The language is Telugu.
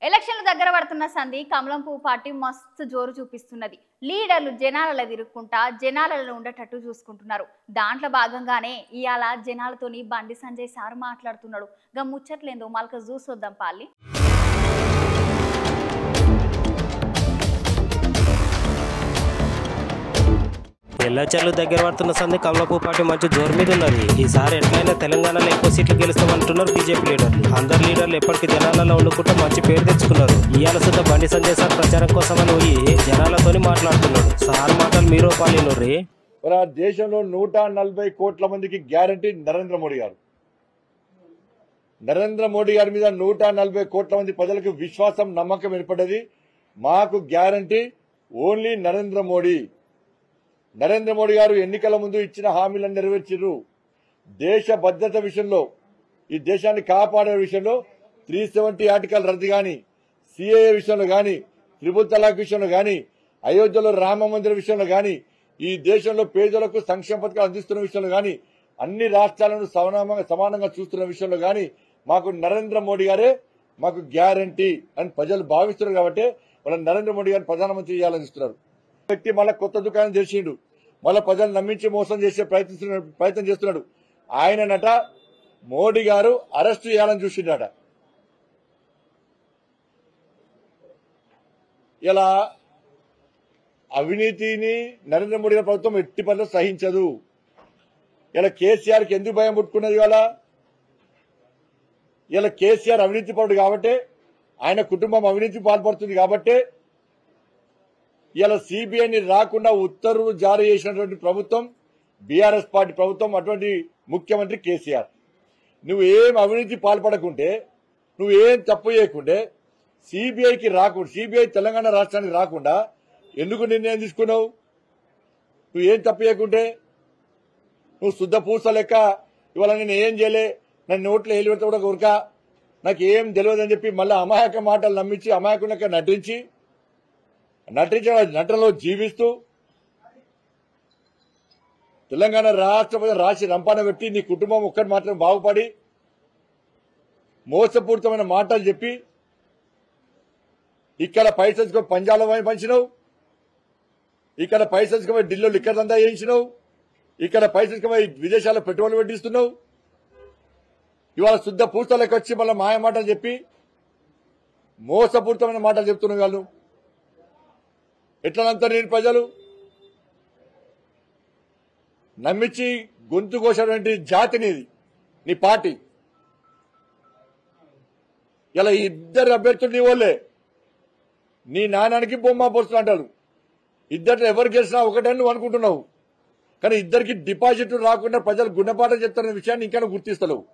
ఎలక్షన్లు దగ్గర పడుతున్న సంధి కమలం పువ్వు పార్టీ మస్తు జోరు చూపిస్తున్నది. లీడర్లు జనాలలో తిరుక్కుంటా జనాలలో ఉండేటట్టు చూసుకుంటున్నారు. దాంట్లో భాగంగానే ఇయాల జనాలతోని బండి సంజయ్ సార్ మాట్లాడుతున్నాడు. గా ముచ్చట్లేందో మల్క చూసొద్దాం పాలి. ఎల్లచర్లు దగ్గర పడుతున్న సంది కమలపు పార్టీ మంచి జోరు మీద ఉన్నది. ఈసారి ఎట్లయినా తెలంగాణలో ఎక్కువ సీట్లు గెలుస్తామంటున్నారు బీజేపీ లీడర్లు. అందరు లీడర్లు ఎప్పటికీ జనాలలో ఉండుకుంటూ మంచి పేరు తెచ్చుకున్నారు. ఇవాళ సుద్ధా బండి సంజయ్ సార్ ప్రచారం కోసమని పోయి జనాలతోని మాట్లాడుతున్నాడు. సార్ మాటలు మీరు పాలినోర్రి. దేశంలో 140 కోట్ల మందికి గ్యారంటీ నరేంద్ర మోడీ గారు. నరేంద్ర మోడీ గారి మీద 140 కోట్ల మంది ప్రజలకు విశ్వాసం నమ్మకం ఏర్పడ్డది. మాకు గ్యారంటీ ఓన్లీ నరేంద్ర మోడీ. నరేంద్ర మోడీ గారు ఎన్నికల ముందు ఇచ్చిన హామీలను నెరవేర్చారు. దేశ భద్రత విషయంలో, ఈ దేశాన్ని కాపాడే విషయంలో 370 ఆర్టికల్ రద్దు గాని, సిఏఏ విషయంలో గాని, త్రిపుల్ తలాక్ విషయంలో గాని, అయోధ్యలో రామ మందిర విషయంలో గాని, ఈ దేశంలో పేదలకు సంక్షేమ పథకాలు అందిస్తున్న విషయంలో గాని, అన్ని రాష్ట్రాలను సమానంగా చూస్తున్న విషయంలో గాని మాకు నరేంద్ర మోడీ గారే మాకు గ్యారంటీ అని ప్రజలు భావిస్తున్నారు. కాబట్టి వాళ్ళ నరేంద్ర మోడీ గారిని ప్రధానమంత్రి చేయాలని ఇస్తున్నారు. వ్యక్తి మళ్ళా కొత్త దుకాణం చేసిండు, మళ్ళా ప్రజలు నమ్మించి మోసం చేసే ప్రయత్నం చేస్తున్నాడు. ఆయననట మోడీ గారు అరెస్ట్ చేయాలని చూసిండట. ఇలా అవినీతిని నరేంద్ర మోడీ గారి ప్రభుత్వం ఎట్టి పనులు సహించదు. ఇలా కేసీఆర్ కి ఎందుకు భయం పుట్టుకున్నది? ఇలా కేసీఆర్ అవినీతి పరుడు కాబట్టి, ఆయన కుటుంబం అవినీతి పాల్పడుతుంది కాబట్టి ఇలా సిబిఐని రాకుండా ఉత్తర్వులు జారీ చేసినటువంటి ప్రభుత్వం బీఆర్ఎస్ పార్టీ ప్రభుత్వం, అటువంటి ముఖ్యమంత్రి కేసీఆర్. నువ్వు ఏం అవినీతి పాల్పడకుంటే, నువ్వు ఏం తప్పు చేయకుంటే సిబిఐకి రాకుండా, సిబిఐ తెలంగాణ రాష్ట్రానికి రాకుండా ఎందుకు నిర్ణయం తీసుకున్నావు? నువ్వు ఏం తప్పు చేయకుంటే, నువ్వు శుద్ధ పూస లెక్క ఇవాళ నేను ఏం చేయలే, నన్ను నోట్లో ఏలు పెడితే కూడా ఉరక, నాకు ఏం తెలియదని చెప్పి మళ్ళీ అమాయక మాటలు నమ్మించి అమాయకులక నటనలో జీవిస్తూ తెలంగాణ రాష్ట్ర రంపాన పెట్టి నీ కుటుంబం ఒక్కటి మాత్రం బాగుపడి మోసపూరితమైన మాటలు చెప్పి ఇక్కడ పైసలు పంజాల పంచినావు, ఇక్కడ పైసలు ఢిల్లీలో లిక్కర్ దందా చేయించినావు, ఇక్కడ పైసలు విదేశాల్లో పెట్రోల్ పెట్టిస్తున్నావు. ఇవాళ శుద్ధ పూర్తలకు వచ్చి మళ్ళీ మాయ మాటలు చెప్పి మోసపూరితమైన మాటలు చెప్తున్నావు. వాళ్ళు ఎట్లా నేను ప్రజలు నమ్మించి గొంతు కోసినటువంటి జాతిని నీ పార్టీ. ఇలా ఇద్దరు అభ్యర్థులు నీ వాళ్ళే, నీ నాన్నకి బొమ్మ పోస్తున్నా అంటారు. ఇద్దరు ఎవరు గెలిచినా ఒకటే నువ్వు అనుకుంటున్నావు, కానీ ఇద్దరికి డిపాజిట్లు రాకుండా ప్రజలు గుణపాఠం చెప్తున్న విషయాన్ని ఇంకా గుర్తిస్తలేవు.